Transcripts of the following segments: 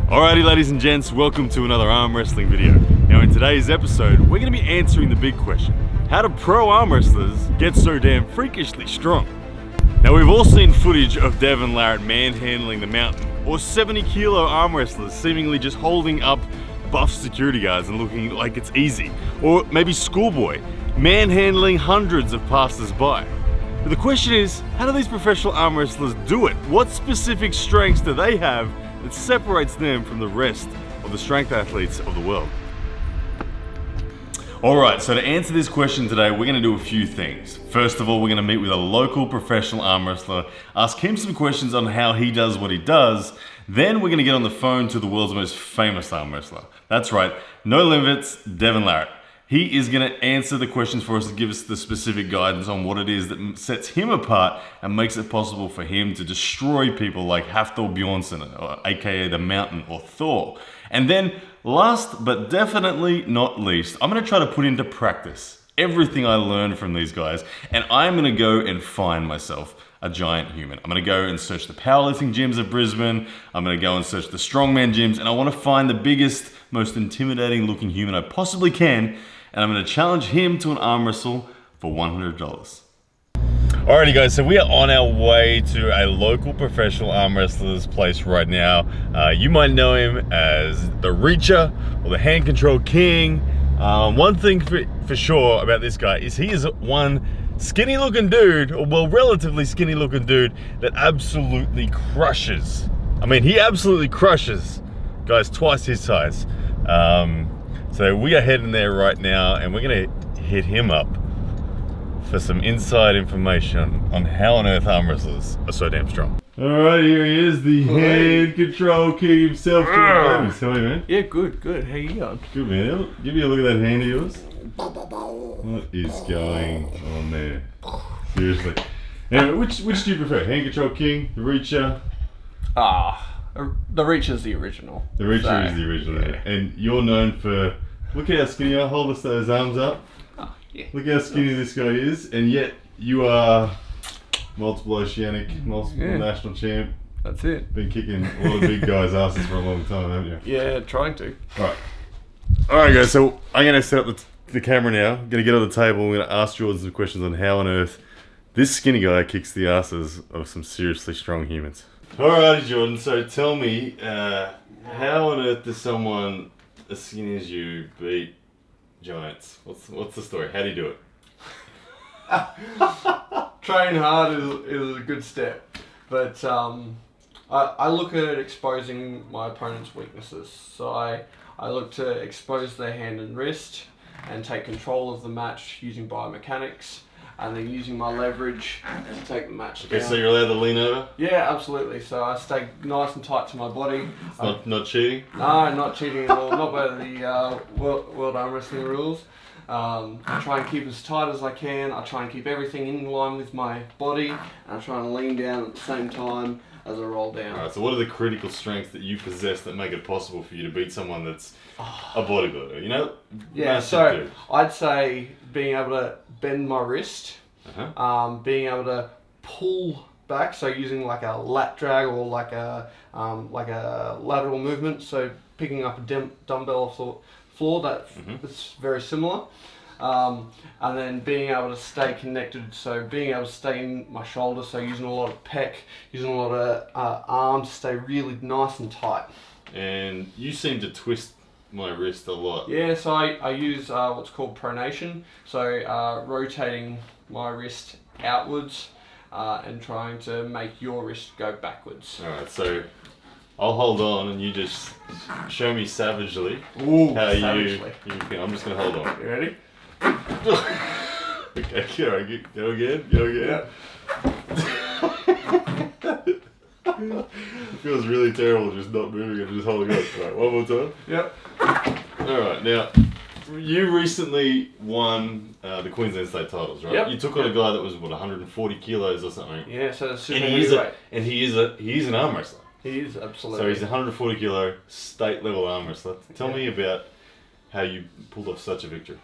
Alrighty ladies and gents, welcome to another arm wrestling video. Now in today's episode, we're going to be answering the big question. How do pro arm wrestlers get so damn freakishly strong? Now we've all seen footage of Devon Larratt manhandling the mountain, or 70 kilo arm wrestlers seemingly just holding up buff security guards and looking like it's easy. Or maybe Schoolboy manhandling hundreds of passers-by. But the question is, how do these professional arm wrestlers do it? What specific strengths do they have that separates them from the rest of the strength athletes of the world? Alright, so to answer this question today, we're going to do a few things. First of all, we're going to meet with a local professional arm wrestler, ask him some questions on how he does what he does. Then we're going to get on the phone to the world's most famous arm wrestler. That's right, no limits, Devon Larratt. He is going to answer the questions for us and give us the specific guidance on what it is that sets him apart and makes it possible for him to destroy people like Hafthor Bjornsson, or aka the Mountain, or Thor. And then, last but definitely not least, I'm going to try to put into practice everything I learned from these guys, and I'm going to go and find myself a giant human. I'm going to go and search the powerlifting gyms of Brisbane, I'm going to go and search the strongman gyms, and I want to find the biggest, most intimidating looking human I possibly can, and I'm going to challenge him to an arm wrestle for $100. Alrighty guys, so we are on our way to a local professional arm wrestler's place right now. You might know him as the Reacher or the Hand Control King. One thing for sure about this guy is he is one skinny looking dude, or well, relatively skinny looking dude that absolutely crushes. I mean, he absolutely crushes guys twice his size. So we are heading there right now and we're gonna hit him up for some inside information on how on earth arm wrestlers are so damn strong. Alright, here he is, the Hand Control King himself. How are you, man? Yeah, good. How you going? Good, man. Give me a look at that hand of yours. What is going on there? Seriously. Anyway, which do you prefer? Hand Control King, the Reacher? The Reacher's the original. The Reacher is the original, yeah. And you're known for, look how skinny you are, hold us those arms up. Oh, yeah. Look how skinny this guy is, and yet you are multiple oceanic, multiple national champ. That's it. Been kicking a lot of big guys' asses for a long time, haven't you? Yeah, trying to. Alright guys, so I'm going to set up the camera now. I'm going to get on the table and we're going to ask Jordan some questions on how on earth this skinny guy kicks the asses of some seriously strong humans. Alrighty Jordan, so tell me, how on earth does someone as skinny as you beat giants? What's the story? How do you do it? Train hard is a good step, but I look at exposing my opponent's weaknesses. So I look to expose their hand and wrist and take control of the match using biomechanics, and then using my leverage to take the match down. Okay, so you're allowed to lean over? Yeah, absolutely. So I stay nice and tight to my body. It's not cheating? No, not cheating at all. Not by the World Arm Wrestling rules. I try and keep as tight as I can. I try and keep everything in line with my body, and I try and lean down at the same time as I roll down. Alright, so what are the critical strengths that you possess that make it possible for you to beat someone that's a bodybuilder, you know? Yeah, so I'd say being able to bend my wrist, being able to pull back, so using like a lat drag or like a lateral movement, so picking up a dumbbell off the floor, that's very similar. And then being able to stay connected, so being able to stay in my shoulder, so using a lot of pec, using a lot of arm to stay really nice and tight. And you seem to twist my wrist a lot. Yeah, so I use what's called pronation, so rotating my wrist outwards and trying to make your wrist go backwards. Alright, so I'll hold on and you just show me savagely Ooh, how savagely. you can. I'm just going to hold on. You ready? Okay, alright, go again. Yeah. It feels really terrible just not moving and just holding on. Alright, one more time. Yep. Alright, now, you recently won the Queensland State titles, right? Yep. You took on a guy that was, 140 kilos or something? Yeah, so it's super And he is an arm wrestler. He is, absolutely. So he's a 140 kilo state level arm wrestler. Tell me about how you pulled off such a victory.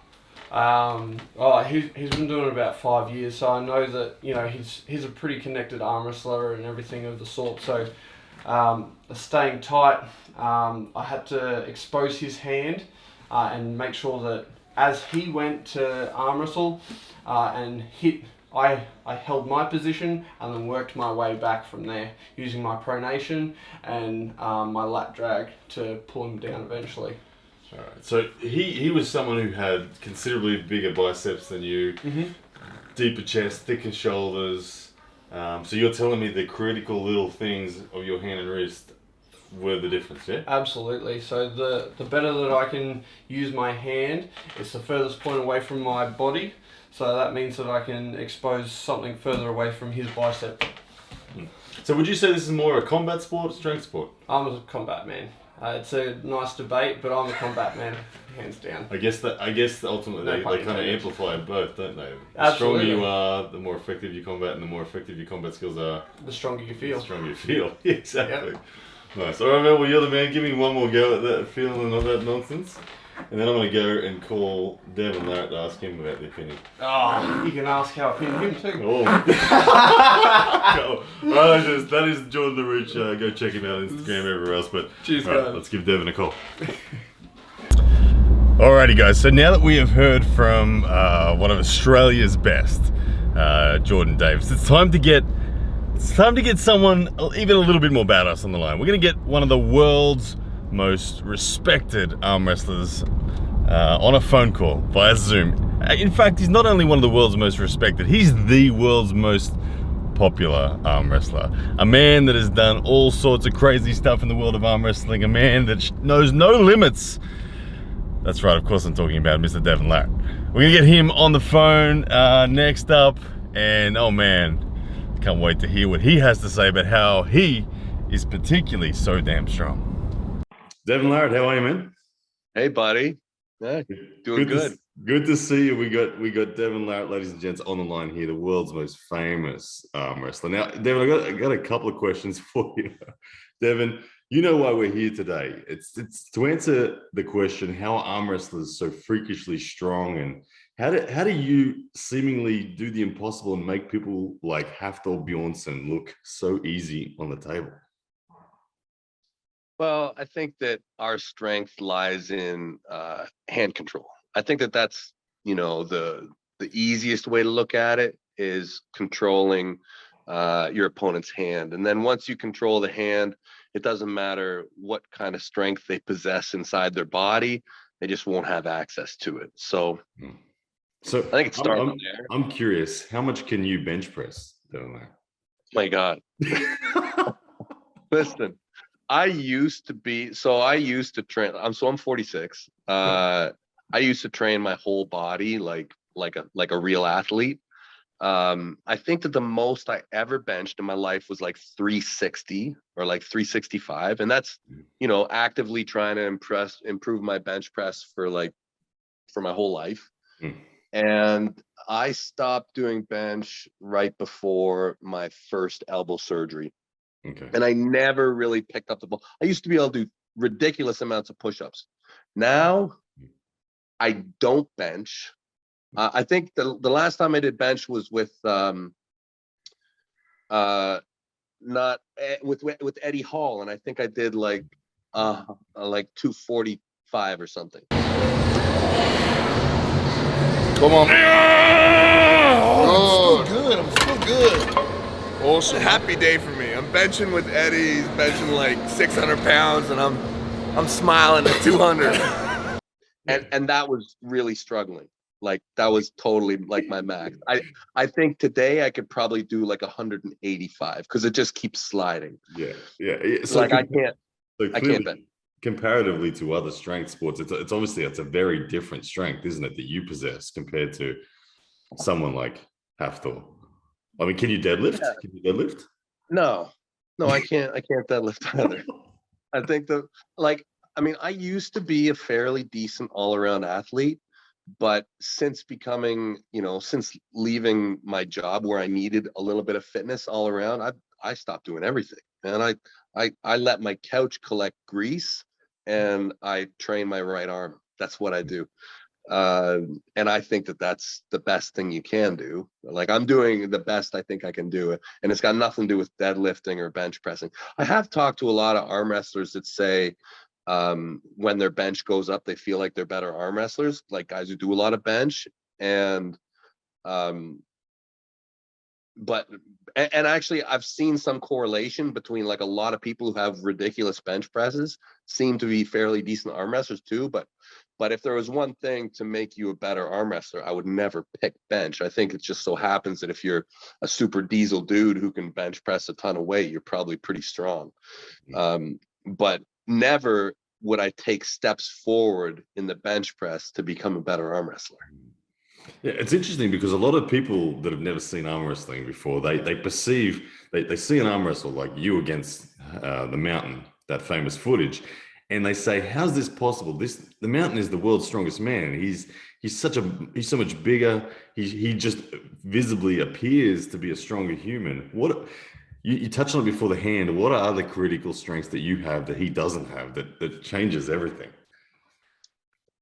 He's been doing it about 5 years, so I know that, you know, he's a pretty connected arm wrestler and everything of the sort. So staying tight. I had to expose his hand and make sure that as he went to arm wrestle and hit, I held my position and then worked my way back from there using my pronation and my lat drag to pull him down eventually. All right. So he was someone who had considerably bigger biceps than you, deeper chest, thicker shoulders. So you're telling me the critical little things of your hand and wrist were the difference, yeah? Absolutely. So the better that I can use my hand, it's the furthest point away from my body. So that means that I can expose something further away from his bicep. So would you say this is more a combat sport, strength sport? I'm a combat man. It's a nice debate, but I'm a combat man, hands down. I guess ultimately they kind of amplify both, don't they? The Absolutely. stronger you are, the more effective you combat, and the more effective your combat skills are, The stronger you feel. the stronger you feel. Exactly. Yep. Nice. All right, man. Well, you're the man. Give me one more go at that feeling and all that nonsense, and then I'm going to go and call Devon Larratt to ask him about the opinion. Oh, you can ask how I pin him too. Oh. That is Jordan LaRouche. Go check him out on Instagram, everywhere else. But Cheers, all right, guys. let's give Devon a call. Alrighty, guys. So now that we have heard from one of Australia's best, Jordan Davis, it's time to get someone even a little bit more badass on the line. We're gonna get one of the world's most respected arm wrestlers on a phone call via Zoom. In fact, he's not only one of the world's most respected, he's the world's most popular arm wrestler. A man that has done all sorts of crazy stuff in the world of arm wrestling. A man that knows no limits. That's right, of course I'm talking about Mr. Devon Larratt. We're gonna get him on the phone next up, and oh man, can't wait to hear what he has to say about how he is particularly so damn strong. Devon Larratt, how are you, man? Hey, buddy. Yeah, doing good. Good to see you. We got Devon Larratt, ladies and gents, on the line here, the world's most famous arm wrestler. Now, Devon, I got a couple of questions for you. Devon, you know why we're here today. It's to answer the question, how are arm wrestlers so freakishly strong, and how do you seemingly do the impossible and make people like Hafthor Bjornsson look so easy on the table? Well, I think that our strength lies in hand control. I think that that's, the easiest way to look at it is controlling your opponent's hand. And then once you control the hand, it doesn't matter what kind of strength they possess inside their body, they just won't have access to it. So I think it starts there. I'm curious, how much can you bench press, Devon Larratt? My God. Listen, I used to train. I'm 46. I used to train my whole body like a real athlete. I think that the most I ever benched in my life was like 360 or like 365, and that's actively trying to improve my bench press for my whole life. And I stopped doing bench right before my first elbow surgery. Okay. And I never really picked up the ball. I used to be able to do ridiculous amounts of push-ups. Now I don't bench. I think the last time I did bench was with with Eddie Hall, and I think I did like 245 or something. Come on. Oh, I'm still good. Awesome. Happy day for me. I'm benching with Eddie. He's benching like 600 pounds, and I'm smiling at 200. And that was really struggling. Like that was totally like my max. I think today I could probably do like 185 because it just keeps sliding. Yeah. So like I can't bench. Comparatively to other strength sports, it's obviously a very different strength, isn't it, that you possess compared to someone like Hafthor? I mean, can you deadlift? Yeah. Can you deadlift? No, I can't deadlift either. I think I used to be a fairly decent all-around athlete, but since leaving my job where I needed a little bit of fitness all around, I stopped doing everything. And I let my couch collect grease and I train my right arm. That's what I do. And I think that that's the best thing you can do. Like, I'm doing the best I think I can do it, and it's got nothing to do with deadlifting or bench pressing. I have talked to a lot of arm wrestlers that say when their bench goes up, they feel like they're better arm wrestlers, like guys who do a lot of bench. And but actually I've seen some correlation between, like, a lot of people who have ridiculous bench presses seem to be fairly decent arm wrestlers too. But if there was one thing to make you a better arm wrestler, I would never pick bench. I think it just so happens that if you're a super diesel dude who can bench press a ton of weight, you're probably pretty strong. But never would I take steps forward in the bench press to become a better arm wrestler. Yeah, it's interesting because a lot of people that have never seen arm wrestling before, they perceive, they see an arm wrestle like you against the Mountain, that famous footage, and they say, how's this possible? The Mountain is the world's strongest man. He's so much bigger. He just visibly appears to be a stronger human. What you touched on it before, the hand. What are other critical strengths that you have that he doesn't have that changes everything?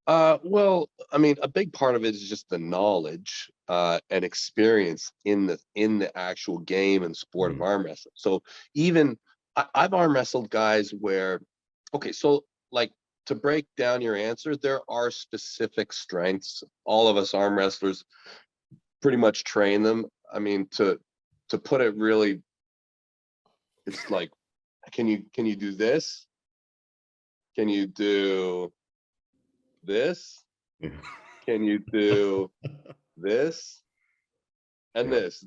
Well, I mean, a big part of it is just the knowledge and experience in the actual game and sport of arm wrestling. So even I've arm wrestled guys where, okay, so, like, to break down your answer, there are specific strengths. All of us arm wrestlers pretty much train them. I mean, to put it really, it's like, can you do this? Can you do this? Can you do this and this?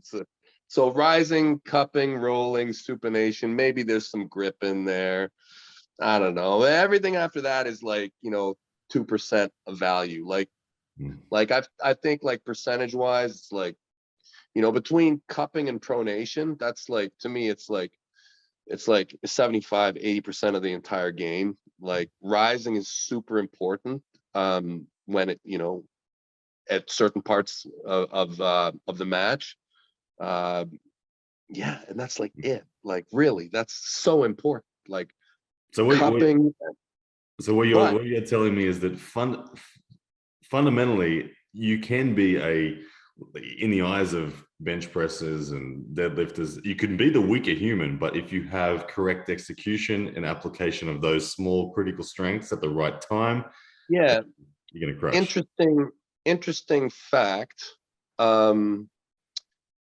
So rising, cupping, rolling, supination, maybe there's some grip in there. I don't know. Everything after that is, like, 2% of value. Like I think, like, percentage wise, it's like, between cupping and pronation, that's, like, to me, it's like 75-80% of the entire game. Like, rising is super important when it, at certain parts of the match. Yeah, and that's, like, it. Like, really, that's so important. Like, so cupping. What you're telling me is that fundamentally you can be in the eyes of bench pressers and deadlifters, you can be the weaker human, but if you have correct execution and application of those small critical strengths at the right time, yeah, you're gonna crush. Interesting fact.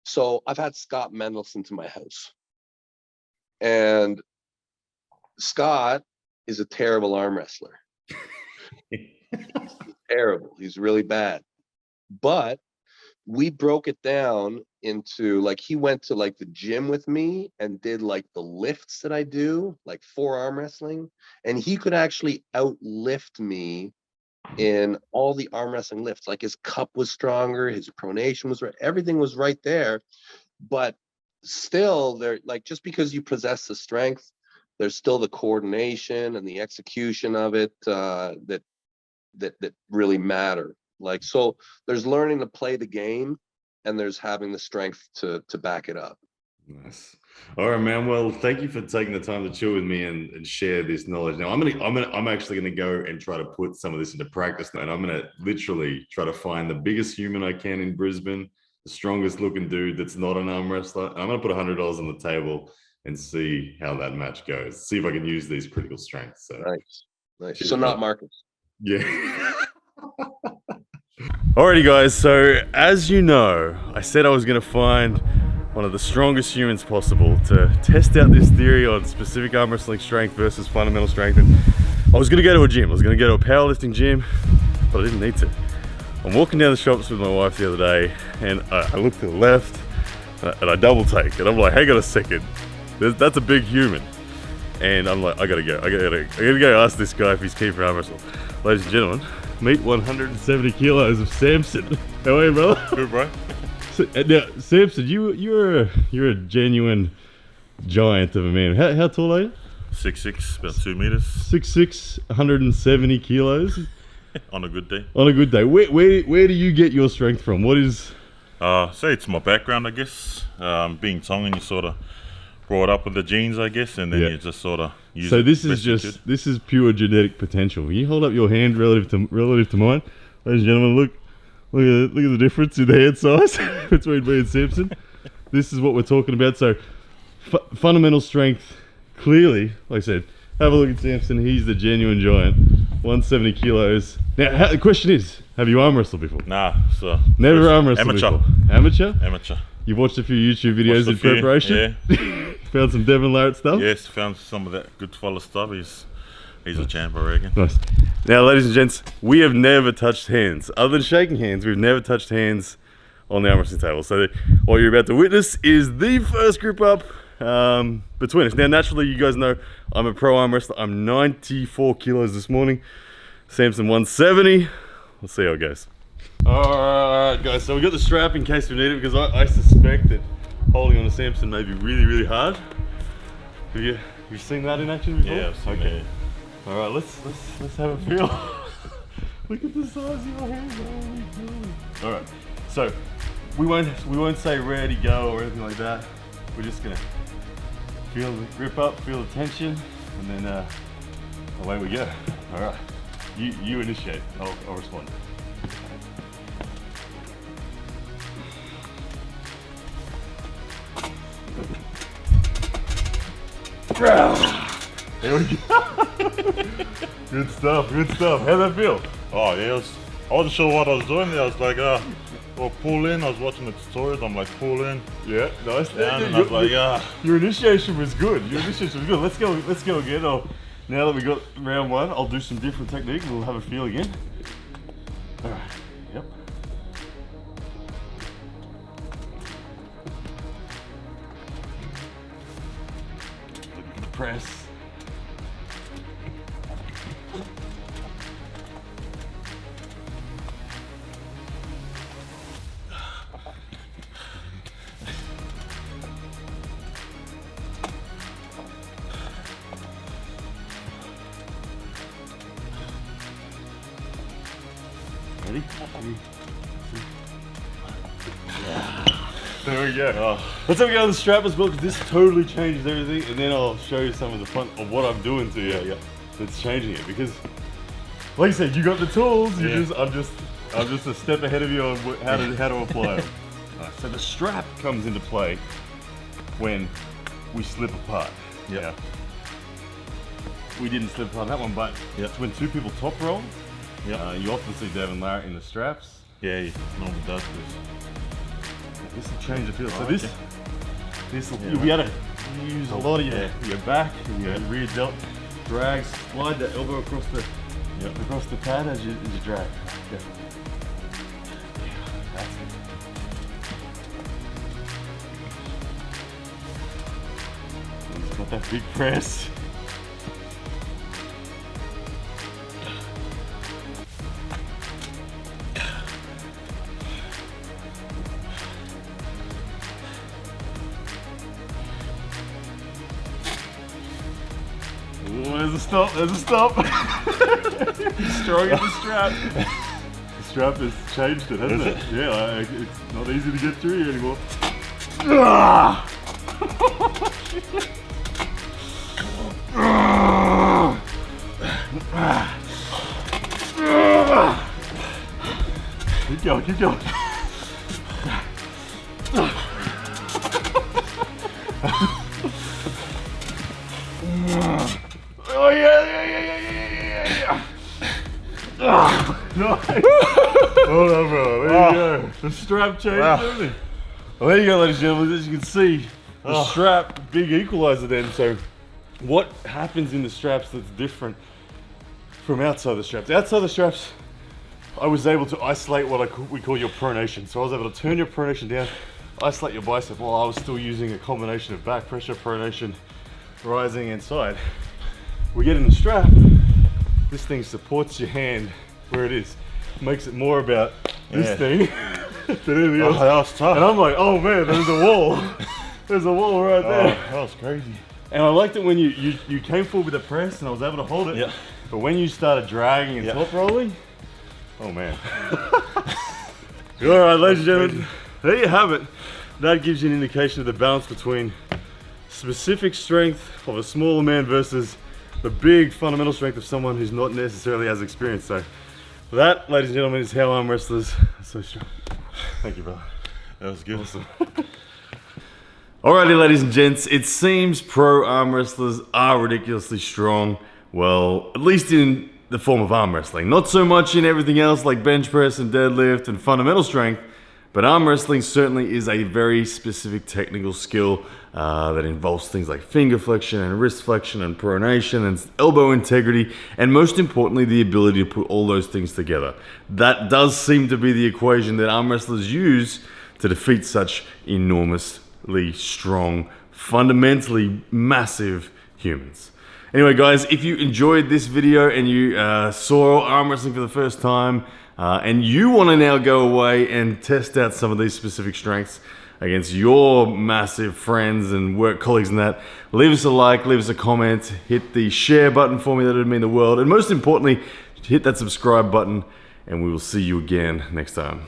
So I've had Scott Mendelson to my house, and Scott is a terrible arm wrestler. Terrible. He's really bad. But we broke it down into, like, he went to, like, the gym with me and did, like, the lifts that I do, like forearm wrestling, and he could actually outlift me in all the arm wrestling lifts. Like, his cup was stronger, his pronation was right, everything was right there. But still, there, like, just because you possess the strength, there's still the coordination and the execution of it that really matter. Like, so there's learning to play the game, and there's having the strength to back it up. Nice. All right, man. Well, thank you for taking the time to chill with me and share this knowledge. Now, I'm actually gonna go and try to put some of this into practice, and I'm gonna literally try to find the biggest human I can in Brisbane, the strongest looking dude that's not an arm wrestler. And I'm gonna put $100 on the table and see how that match goes. See if I can use these critical strengths. So Nice. So not Marcus. Yeah. Alrighty, guys. So as you know, I said I was going to find one of the strongest humans possible to test out this theory on specific arm wrestling strength versus fundamental strength. And I was going to go to a gym. I was going to go to a powerlifting gym, but I didn't need to. I'm walking down the shops with my wife the other day, and I look to the left, and I double take, and I'm like, hey, got a second. That's a big human. And I'm like, I gotta go ask this guy if he's keen for arm wrestle. Ladies and gentlemen, meet 170 kilos of Samson. How are you, brother? Good, bro. So, now, Samson, you're a genuine giant of a man. How tall are you? 6'6", about 2 meters. 6'6", 170 kilos. On a good day. On a good day. Where do you get your strength from? What is? Say it's my background, I guess. Being Tongan, you sort of brought up with the genes, I guess, and then you just sort of use it. So this is pure genetic potential. Can you hold up your hand relative to mine? Ladies and gentlemen, look at the difference in the hand size between me and Samson. This is what we're talking about. So, fundamental strength, clearly, like I said, have a look at Samson. He's the genuine giant, 170 kilos. Now, the question is, have you arm wrestled before? Nah, so Never arm wrestled amateur. before. Amateur? Amateur. You watched a few YouTube videos in preparation? Yeah. Found some Devon Larratt stuff? Yes, found some of that good fella stuff. He's a champ, I reckon. Nice. Now, ladies and gents, we have never touched hands. Other than shaking hands, we've never touched hands on the arm wrestling table. So what you're about to witness is the first group up between us. Now, naturally, you guys know I'm a pro arm wrestler. I'm 94 kilos this morning. Samson 170. Let's see how it goes. All right, guys. So we got the strap in case we need it because I suspect that holding on to Samson may be really, really hard. Have you seen that in action before? Yeah, I've seen okay. that. All right, let's have a feel. Look at the size of your hands. All right, so we won't say ready go or anything like that. We're just gonna feel the grip up, feel the tension, and then away we go. All right, you initiate. I'll respond. There we go. Good stuff, good stuff. How'd that feel? Oh yeah, I wasn't sure what I was doing there. I was like, well, pull in. I was watching the tutorials. I'm like, pull in. Yeah, nice. Down, and I was like, Your initiation was good. Let's go again. Now that we got round one, I'll do some different technique. We'll have a feel again. All right. Yep. Look at the press. Ready? There we go. Let's have a go on the strap as well, because this totally changes everything, and then I'll show you some of the fun of what I'm doing to you. Yeah. That's changing it, because, like I said, you got the tools. I'm just a step ahead of you on how to apply them. Right, so the strap comes into play when we slip apart. Yeah. We didn't slip apart on that one, but it's when two people top roll. Yeah. You often see Devon Larratt in the straps. Yeah, he normally does This will change the feel. So okay. this will you'll be able to use a lot of your back and your rear delt. Drag, slide the elbow across the pad as you drag. Yeah. That's it. He's got that big press. Ooh, there's a stop, He's strong in the strap. The strap has changed it, hasn't it? Yeah, it's not easy to get through here anymore. Keep going. Oh yeah. Nice. Hold on, bro. There you go. The strap changed everything. Well, there you go, ladies and gentlemen. As you can see, the strap, big equalizer then. So what happens in the straps that's different from outside the straps? Outside the straps, I was able to isolate what we call your pronation. So I was able to turn your pronation down, isolate your bicep while I was still using a combination of back pressure, pronation, rising and side. We get in the strap, this thing supports your hand where it is. Makes it more about this thing than anything else. That was tough. And I'm like, oh man, there's a wall. There's a wall right there. That was crazy. And I liked it when you came forward with a press and I was able to hold it. Yeah. But when you started dragging and top rolling, oh man. All right, ladies and gentlemen, there you have it. That gives you an indication of the balance between specific strength of a smaller man versus the big fundamental strength of someone who's not necessarily as experienced. So That, ladies and gentlemen, is how arm wrestlers are so strong. Thank you, brother. That was good. Awesome. Alrighty, ladies and gents, it seems pro arm wrestlers are ridiculously strong. Well, at least in the form of arm wrestling. Not so much in everything else like bench press and deadlift and fundamental strength, but arm wrestling certainly is a very specific technical skill that involves things like finger flexion and wrist flexion and pronation and elbow integrity, and most importantly, the ability to put all those things together. That does seem to be the equation that arm wrestlers use to defeat such enormously strong, fundamentally massive humans. Anyway, guys, if you enjoyed this video and you saw arm wrestling for the first time, and you want to now go away and test out some of these specific strengths against your massive friends and work colleagues and that, leave us a like, leave us a comment, hit the share button for me, that would mean the world, and most importantly, hit that subscribe button, and we will see you again next time.